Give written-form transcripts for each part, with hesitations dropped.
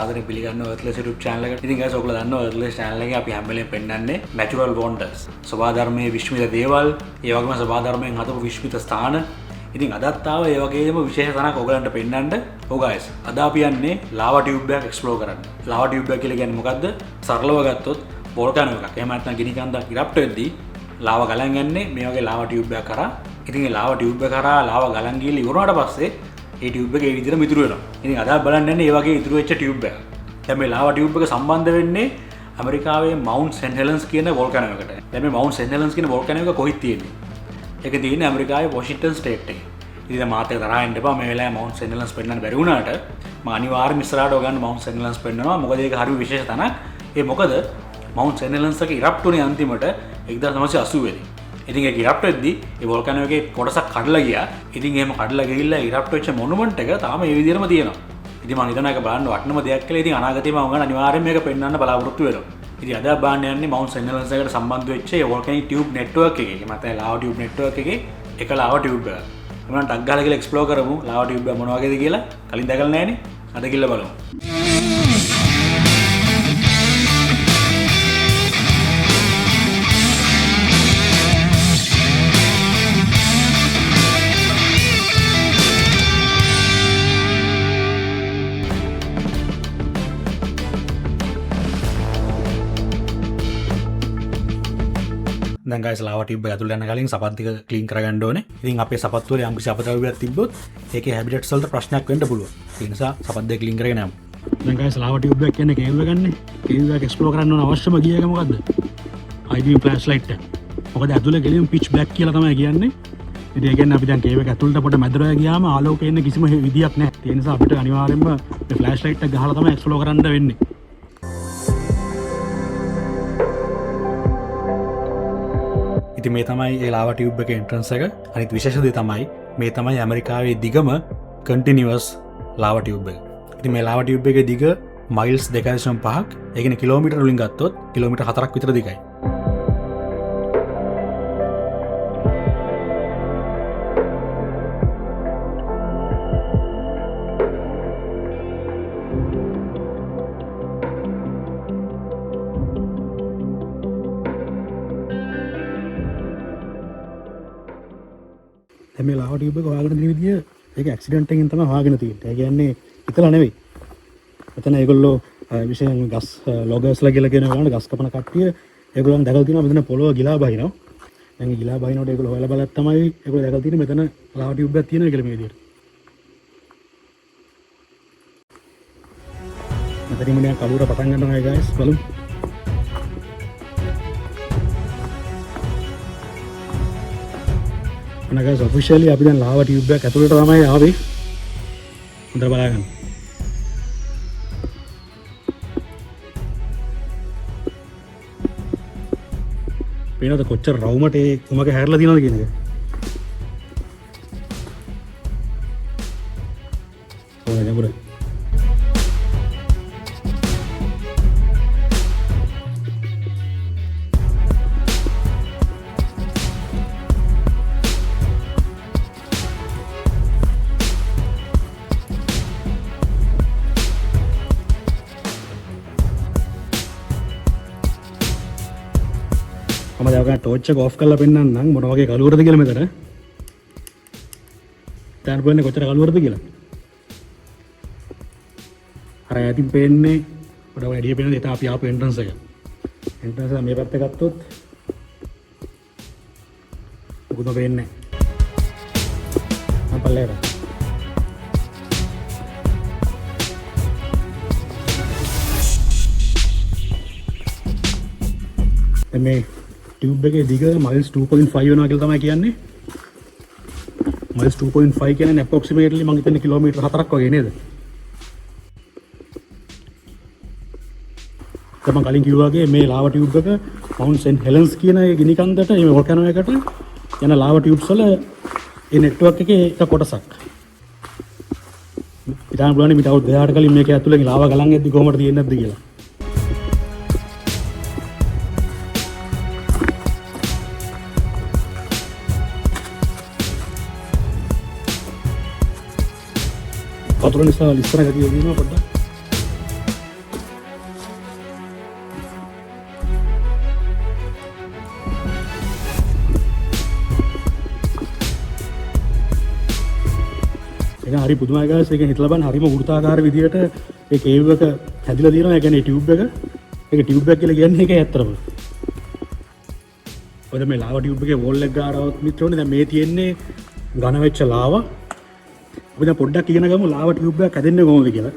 සාදරයෙන් පිළිගන්නවා Earthless YouTube channel එකට. ඉතින් guys ඔයගොල්ලෝ දන්නවා Earthless channel එකේ අපි හැම වෙලේම පෙන්නන්නේ natural wonders. සබහා ධර්මයේ විශ්මිත දේවල්, ඒ වගේම සබහා ධර්මයෙන් හදපු විශ්මිත ස්ථාන. ඉතින් අදත් ආව ඒ වගේම විශේෂ තැනක් ඔයගලන්ට පෙන්නන්න. ඔව් guys අද අපි යන්නේ lava tube එකක් explore කරන්න. lava tube එක කියලා කියන්නේ මොකද්ද? සරලව ගත්තොත් volcano එකක්. එහෙම නැත්නම් ගිනි කන්දක් erupt වෙද්දී lava ගලන් යන්නේ මේ වගේ lava tube එකක් කරා. ඉතින් මේ lava tube එක කරා lava ගලන් ගිහලා ඉවරනට පස්සේ ඒ tube එක ඒ විදිහට මිතුරු වෙනවා. ඉතින් අද බලන්න යන්නේ මේ වගේ ඉතුරු වෙච්ච tube එකක්. දැන් මේ lava tube එක සම්බන්ධ වෙන්නේ ඇමරිකාවේ Mount St. Helens කියන volcano එකට. දැන් මේ Mount St. Helens කියන volcano එක කොහෙද තියෙන්නේ? ඒක තියෙන්නේ ඇමරිකාවේ Washington state එකේ. ඉතින් දැන් මාත් එක තරහින් ඉඳපුවා මේ වෙලාවේ Mount St. Helens පෙන්නන්න බැරි වුණාට මම අනිවාර්යයෙන්ම ඉස්සරහට ඔයගන්න Mount St. Helens පෙන්නනවා. මොකද ඒක හරි විශේෂ තැනක්. ඒ මොකද Mount St. Helens එක erupt වුණේ අන්තිමට 1980 වෙදී. ඉතින් ඒක erupt වෙද්දී ඒ volcano එකේ කොටසක් කඩලා ගියා. ඉතින් එහෙම කඩලා ගිහිල්ලා erupt වෙච්ච monument එක තාම ඒ විදිහටම තියෙනවා. ඉතින් මම හිතනවා ඒක බලන්න වටිනම දෙයක් කියලා. ඉතින් අනාගතේ මම ඔයගොල්ලන් අනිවාර්යයෙන් මේක පෙන්වන්න බලාපොරොත්තු වෙනවා. ඉතින් අද බලන්න යන්නේ Mount St. Helens එකට සම්බන්ධ වෙච්ච ඒ volcanic tube network එකේ. එහෙම නැත්නම් lava tube network එකේ එක lava tube එකක්. මම ටක් ගහලා ගිහලා explore කරමු lava tube එක මොන වගේද කියලා. කලින් දැකලා නැහැනේ. අද ගිහලා බලමු. දැන් guys lava tube එක ඇතුළට යන කලින් සපත් ටික ක්ලීන් කරගන්න ඕනේ. ඉතින් අපේ සපත් වල යම්කිසි අපද්‍රව්‍යයක් තිබ්බොත් ඒකේ හැබිටට්ස් වලට ප්‍රශ්නයක් වෙන්න පුළුවන්. ඒ නිසා සපත් දෙක ක්ලීන් කරගෙන යමු. දැන් guys lava tube එක කියන්නේ කේව් එක ගන්න. කේව් එක එක්ස්ප්ලෝර් කරන්න ඕන අවශ්‍යම ගිය එක මොකද්ද? IBM flashlight එක. මොකද ඇතුළේ ගෙලියම් pitch black කියලා තමයි කියන්නේ. ඉතින් ඒ කියන්නේ අපි දැන් කේව් එක ඇතුළට පොඩ මැදට ගියාම ආලෝකය එන්න කිසිම විදියක් නැහැ. ඒ නිසා අපිට අනිවාර්යයෙන්ම මේ flashlight එක ගහලා තමයි එක්ස්ප්ලෝර් කරන්න වෙන්නේ. ඉතින් මේ තමයි ඒ lava tube එකේ entrance එක. අනිත් විශේෂ දේ තමයි මේ තමයි ඇමරිකාවේ දිගම continuous lava tube එක. ඉතින් මේ lava tube එකේ දිග miles 2.5ක්. ඒ කියන්නේ කිලෝමීටර වලින් ගත්තොත් කිලෝමීටර 4ක් විතර දිගයි. මේ lava tube එක හොයාගෙන තියෙන විදිය ඒක ඇක්සිඩන්ට් එකකින් තමයි හොයාගෙන තියෙන්නේ. ඒ කියන්නේ හිතලා නෙවෙයි. එතන ඒගොල්ලෝ විශේෂයෙන් ගස් ලොගර්ස්ලා කියලා කියන ගමන් ගස් කපන කට්ටිය ඒගොල්ලන් දැකලා තියෙනවා මෙතන පොළොව ගිලා බහිනවා. දැන් ගිලා බහිනකොට ඒගොල්ලෝ හොයලා බලලා තමයි ඒගොල්ලෝ දැකලා තියෙන්නේ මෙතන lava tube එකක් තියෙනවා කියලා මේ විදියට. මෙතනින් මම කලුර පටන් ගන්නවා guys බලමු. guys officially අපි දැන් lava tube එක ඇතුළට තමයි ආවේ. හොඳට බලන්න. පේනවද කොච්චර රවුමට ඒ කුමක හැරලා තියෙනවද කියන එක? ඔය නේද? මම දැන් ටෝච් එක ඔෆ් කරලා පෙන්නන්නම් මොන වගේ කලුවරද කියලා මෙතන. දැන් බලන්න කොච්චර කලුවරද කියලා. අර යටින් පේන්නේ පොඩ වැඩි පේන්නේ ඒක අපි ආපු එන්ට්‍රන්ස් එක. එන්ට්‍රන්ස් එක මේ පැත්තේ ගත්තොත් මොකද පේන්නේ? අපලේර. මේ tube එකේ දිග miles 2.5 වෙනවා කියලා තමයි කියන්නේ. miles 2.5 කියන්නේ approximately මම හිතන්නේ කිලෝමීටර 4ක් වගේ නේද? මම කලින් කිව්වා වගේ මේ lava tube එක Mount St. Helens කියන ඒ ගිනි කන්දට මේ volcano එකට යන lava tubes වල ඒ network එකේ එක කොටසක්. ඉතින් බලන්න මිට අවුරුදු 2000කට කලින් මේක ඇතුලේ lava ගලන් එද්දි කොහොමද තියෙන්නේ නැද්ද කියලා. වතුර නිසා ඉස්සර ගතිය දිනවා පොඩ්ඩක්. ඒක හරි පුදුමයි guys. ඒක හිතලා බලන්න හරිම වෘත්තාකාර විදියට ඒ කේව් එක හැදිලා තියෙනවා. ඒ කියන්නේ ටියුබ් එක. ඒක ටියුබ් එක කියලා කියන්නේ ඒක ඇත්තටම. ඔය මේ ලාවා ටියුබ් එකේ වෝල් එක ගාරවත් මිත්‍රෝනේ දැන් මේ තියෙන්නේ ඝන වෙච්ච ලාවා. අපි දැන් පොඩ්ඩක් ඉගෙන ගමු ලාවා ටියුබ් එකක් හැදෙන්නේ කොහොමද කියලා.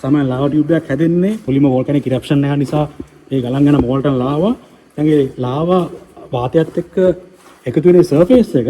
සාමාන්‍ය ලාවා ටියුබ් එකක් හැදෙන්නේ පොලිම වෝල්කැනික් ඉරප්ෂන් එක නිසා ඒ ගලන් යන මෝල්ටන් ලාවා. දැන් ඒ ලාවා වාතයත් එක්ක එකතු වෙන සර්ෆේස් එක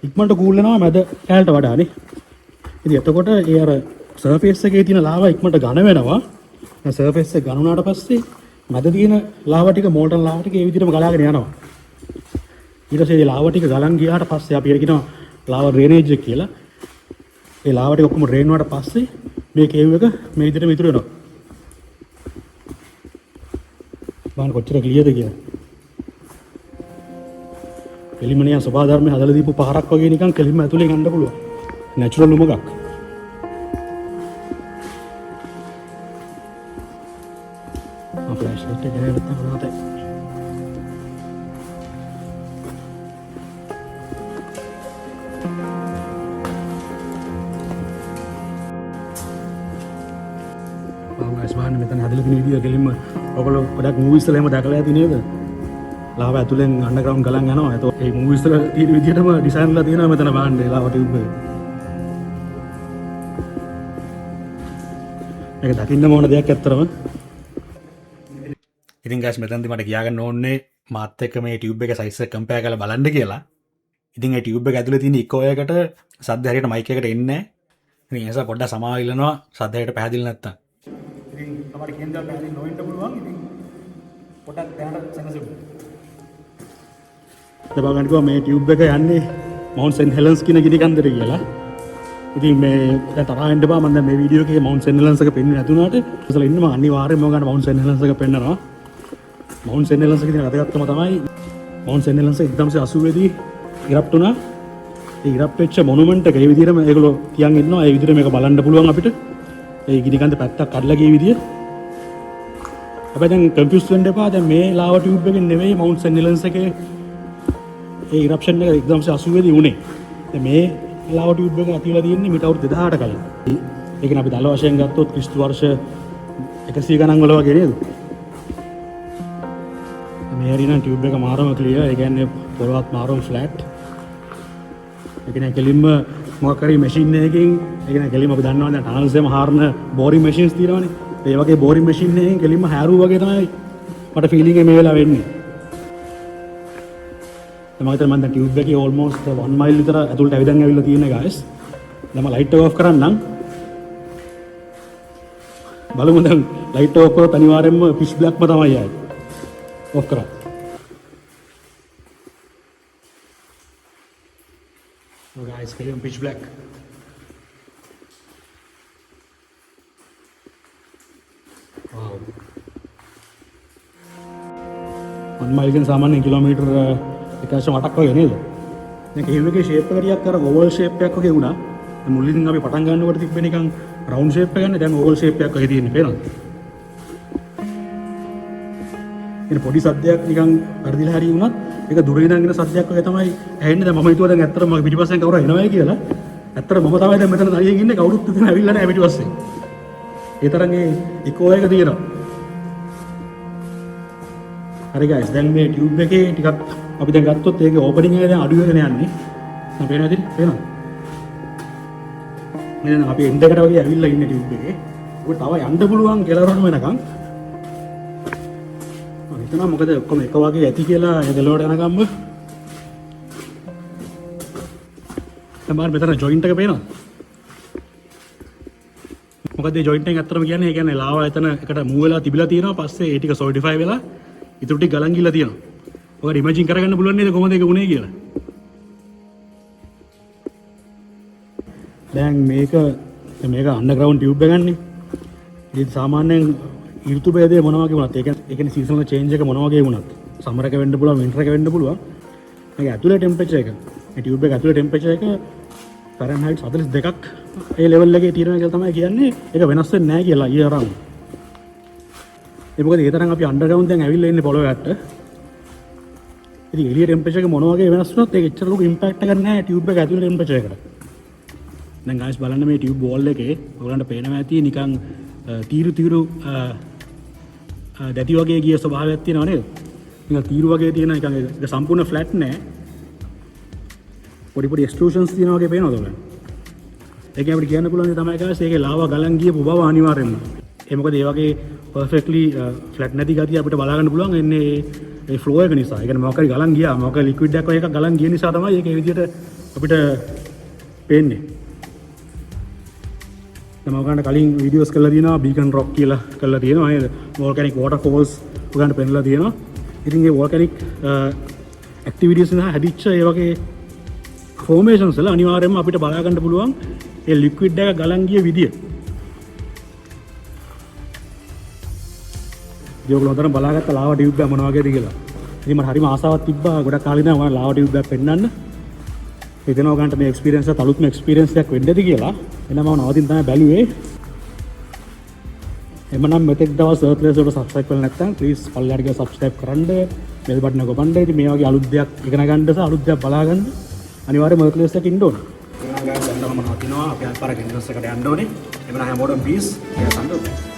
ඉක්මනට කූල් වෙනවා මැද කැලට වඩානේ. ඉතින් එතකොට ඒ අර සර්ෆේස් එකේ තියෙන ලාවා ඉක්මනට ඝන වෙනවා. දැන් සර්ෆේස් එක ඝන වුණාට පස්සේ මැද තියෙන ලාවා ටික මෝල්ටන් ලාවා ටික ඒ විදිහටම ගලාගෙන යනවා. ඊට පස්සේ මේ ලාවා ටික ගලන් ගියාට පස්සේ අපි කියනවා ලාවා ඩ්‍රේනේජ් එක කියලා. ඒ ලාවා ටික ඔක්කොම ඩ්‍රේන් වුණාට පස්සේ මේ කේව් එක මේ විදිහටම ඉතුරු වෙනවා. බලන්න කොච්චර ක්ලියර්ද කියලා. කෙලිමනියා සබහා ධර්මයේ හදලා දීපු පහරක් වගේ නිකන් කෙලිම ඇතුලේ ගන්න පුළුවන්. නැචරල් උමගක්. ෆ්ලෑෂ් ලයිට් එක ගෙනල්ලා තමයි. ස්මාන මෙතන හදලා තියෙන විදිය කෙලින්ම ඔයගොල්ලෝ ගොඩක් මූවිස් වල එහෙම දැකලා ඇති නේද? ලාවා ඇතුලෙන් අන්ඩර්ග්‍රවුන්ඩ් ගලන් යනවා. ඒතකොට මේ මූවිස් වල තියෙන විදියටම ඩිසයින් කරලා තියෙනවා මෙතන බලන්න ලාවා ටියුබ් එක. මේක දකින්න ඕන දෙයක් ඇත්තරම. ඉතින් ගයිස් මෙතනදී මට කියාගන්න ඕනේ මාත් එක්ක මේ ටියුබ් එක සයිස් එක කම්පෙයාර් කරලා බලන්න කියලා. ඉතින් ඒ ටියුබ් එක ඇතුලේ තියෙන ඉකෝ එකකට සද්ද හරියට මයික් එකට එන්නේ නැහැ. ඉතින් ඒ නිසා පොඩ්ඩක් සමාව ඉල්ලනවා සද්ද හරියට පැහැදිලි නැත්තම්. ඉතින් තමයි කේන්දර පැහැදිලි නොවෙන්න පුළුවන්. ඉතින් පොඩ්ඩක් දැනට සැනසෙමු. දැන් බලන්න මේ ටියුබ් එක යන්නේ මවුන්ට් සෙන්ට් හෙලන්ස් කියන ගිනි කන්දර කියලා. ඉතින් මේ දැන් තරහින් ඉන්න බා මම දැන් මේ වීඩියෝ එකේ මවුන්ට් සෙන්ට් හෙලන්ස් එක පෙන්වන්නේ නැතුණාට ඉතලා ඉන්න මම අනිවාර්යයෙන්ම ගන්න මවුන්ට් සෙන්ට් හෙලන්ස් එක පෙන්නනවා. මවුන්ට් සෙන්ට් හෙලන්ස් එකේ තියෙන වැදගත්කම තමයි මවුන්ට් සෙන්ට් හෙලන්ස් 1980 දී ඉරප්ට් වුණා. ඒ ඉරප්ට් වෙච්ච මොනුමන්ට් එක ඒ විදිහටම ඒගොල්ලෝ තියන් ඉන්නවා. ඒ විදිහට මේක බලන්න පුළුවන් අපිට. ඒ ගිනි කන්ද පැත්තක් කඩලා ගිය විදිය. හැබැයි දැන් කන්ෆියුස් වෙන්න එපා. දැන් මේ ලාවා ටියුබ් එකෙන් නෙවෙයි මවුන්ට් සෙන්ට් හෙලන්ස් එකේ ඒ ඉරප්ෂන් එක 1980 දී උනේ. දැන් මේ ලාවා ටියුබ් එක ඇතිවලා තියෙන්නේ මීට අවුරුදු 2000කට කලින්. ඒ කියන්නේ අපි දල වශයෙන් ගත්තොත් ක්‍රිස්තු වර්ෂ 100 ගණන් වල වගේ නේද? මේ හරිනම් ටියුබ් එක මාරම ක්ලියර්. ඒ කියන්නේ පොළවත් මාරම ෆ්ලැට්. ඒ කියන්නේ කෙලින්ම මොකක් හරි මැෂින් එකකින් ඒ කියන්නේ කෙලින්ම අපි දන්නවා දැන් ටනල්ස් එකම හාරන බෝරින් මැෂින්ස් තියෙනවානේ. ඒ වගේ බෝරින් මැෂින් එකකින් කෙලින්ම හැරුවා වගේ තමයි මට ෆීලිං එක මේ වෙලාව වෙන්නේ. මම හිතන්නේ මම දැන් ටියුබ් එකේ ඕල්මෝස්ට් 1 මයිල් විතර ඇතුළට ඇවිදන් ඇවිල්ලා තියෙන ගයිස්. දැන් මම ලයිට් එක ඔෆ් කරන්නම්. බලමු දැන් ලයිට් එක ඔෆ් කරොත් අනිවාර්යයෙන්ම පිච් බ්ලැක්ම තමයි ආයේ. ඔෆ් කරා. Oh guys, කෙලින්ම පිච් බ්ලැක්. wow. 1 මයිල් කියන සාමාන්‍යයෙන් කිලෝමීටර් 1.8ක් වගේ නේද? දැන් කේව් එකේ ෂේප් එක ටිකක් අර ඕවල් ෂේප් එකක් වගේ වුණා. දැන් මුලින් අපි පටන් ගන්නකොට තිබ්බේ නිකන් රවුන්ඩ් ෂේප් එකක් නේ. දැන් ඕවල් ෂේප් එකක් වගේ තියෙන්නේ පේනවද? ඉතින් පොඩි සද්දයක් නිකන් වැඩිලා හරි වුණත් ඒක දුරින් ඉඳන් එන සද්දයක් වගේ තමයි ඇහෙන්නේ. දැන් මම හිතුවා දැන් ඇත්තටම මගේ පිටිපස්සෙන් කවුරු එනවයි කියලා. ඇත්තටම මම තමයි දැන් මෙතන තනියෙන් ඉන්නේ. කවුරුත් එතන ඇවිල්ලා නැහැ පිටිපස්සෙන්. ඒ තරම් ඒ ඉකෝ එක තියෙනවා. හරි ගයිස් දැන් මේ ටියුබ් එකේ ටිකක් අපි දැන් ගත්තොත් ඒකේ ඕපනින් එක දැන් අඩු වෙගෙන යන්නේ. දැන් පේනවද? පේනවද? මෙන්න අපි එන්ඩ් එකට වගේ ඇවිල්ලා ඉන්නේ ටියුබ් එකේ. ඔක තව යන්න පුළුවන් කෙලවරටම වෙනකන්. මම හිතනවා මොකද ඔක්කොම එක වගේ ඇති කියලා ඒ කෙලවරට යනකම්ම. තමයි මෙතන ජොයින්ට් එක පේනවද? මොකද මේ ජොයින්ට් එක ඇත්තටම කියන්නේ ඒ කියන්නේ ලාවා එතන එකට මූව් වෙලා තිබිලා තියෙනවා. පස්සේ ඒ ටික සොලිඩිෆයි වෙලා ඉතුරු ටික ගලන් ගිහලා තියෙනවා. ඔයාලට ඉමේජින් කරගන්න පුළුවන් නේද කොහොමද ඒක වුනේ කියලා? දැන් මේක අන්ඩර්ග්‍රවුන්ඩ් ටියුබ් එකක් ගන්නනේ. ඉතින් සාමාන්‍යයෙන් ඍතු භේදය මොනවා වගේ වුණත් ඒ කියන්නේ සීසනල් චේන්ජ් එක මොනවා වගේ වුණත් සමර් එක වෙන්න පුළුවන් වින්ටර් එක වෙන්න පුළුවන්. මේක ඇතුලේ ටෙම්පරේචර් එක මේ ටියුබ් එක ඇතුලේ ටෙම්පරේචර් එක ෆැරන්හයිට් 42ක් ඒ ලෙවල් එකේ තියෙනවා කියලා තමයි කියන්නේ. ඒක වෙනස් වෙන්නේ නැහැ කියලා ඊයර් අරන්. ඒ මොකද ඒ තරම් අපි අන්ඩර්ග්‍රවුන්ඩ් දැන් ඇවිල්ලා ඉන්නේ පොළොවට. ඉතින් එළිය ටෙම්පරේචර් එක මොන වගේ වෙනස් වුණත් ඒක එච්චර ලොකු ඉම්පැක්ට් එකක් නැහැ ටියුබ් එක ඇතුලේ ටෙම්පරේචර් එකට. දැන් ගයිස් බලන්න මේ ටියුබ් බෝල් එකේ ඔයගලන්ට පේනවා ඇති නිකන් තීරු දැටි වගේ ගිය ස්වභාවයක් තියෙනවා නේද? නිකන් තීරු වගේ තියෙන නිකන් ඒක සම්පූර්ණ ෆ්ලැට් නෑ. පොඩි එක්ස්ට්‍රූෂන්ස් තියෙනවා වගේ පේනවද ඔයගලන්ට? ඒකෙන් අපිට කියන්න පුළුවන් තමයි ගයිස් ඒකේ ලාවා ගලන් ගියපු බව අනිවාර්යෙන්ම. ඒ මොකද ඒ වගේ පර්ෆෙක්ට්ලි ෆ්ලැට් නැති ගතිය අපිට බලා ගන්න පුළුවන් එන්නේ ඒ ෆ්ලෝ එක නිසා. ඒ කියන්නේ මොකක් හරි ගලන් ගියා මොකක් ලික්විඩ් එකක් වගේ එකක් ගලන් ගිය නිසා තමයි ඒක ඒ විදිහට අපිට පේන්නේ. මම ඔයගලන්ට කලින් වීඩියෝස් කරලා තියෙනවා බීකන් රොක් කියලා කරලා තියෙනවා නේද? වෝල්කැනික් වෝටර්ෆෝල්ස් ඔයගලන්ට පෙන්නලා තියෙනවා. ඉතින් ඒ වෝල්කැනික් ඇක්ටිවිටීස් නිසා හැදිච්ච ඒ වගේ ෆෝමේෂන්ස් වල අනිවාර්යයෙන්ම අපිට බලා ගන්න පුළුවන් ඒ ලික්විඩ් එක ගලන් ගිය විදිය. ඒගොල්ලෝ උදේට බලාගත්ත ලාවා ටියුබ් එක මොන වගේද කියලා. ඉතින් මට හරිම ආසාවක් තිබ්බා ගොඩක් කාලේ ඉඳන් මම ලාවා ටියුබ් එකක් පෙන්නන්න. හිතෙනවා ගන්නට මේ එක්ස්පීරියන්ස් එක අලුත්ම එක්ස්පීරියන්ස් එකක් වෙන්නද කියලා. එහෙනම් මම නවතින් තමයි බැලුවේ. එමනම් මෙතෙක් දවස් සර්ප්ලේස් වලට සබ්ස්ක්‍රයිබ් කරලා නැත්නම් ප්ලීස් පල්ලයට ගිහලා සබ්ස්ක්‍රයිබ් කරන්න. බෙල් බටන් එක ඔබන්න. ඉතින් මේ වගේ අලුත් දෙයක් ඉගෙන ගන්න සහ අලුත් දෙයක් බලා ගන්න අනිවාර්යයෙන්ම සර්ප්ලේස් එකක ඉන්න ඕන. එහෙනම් ගාස් දැන් මම නවතිනවා. අපි අත්පාර ගෙන්නස් එකට යන්න ඕනේ. එමනම් හැමෝටම පීස්. ඒක සම්පූර්ණ.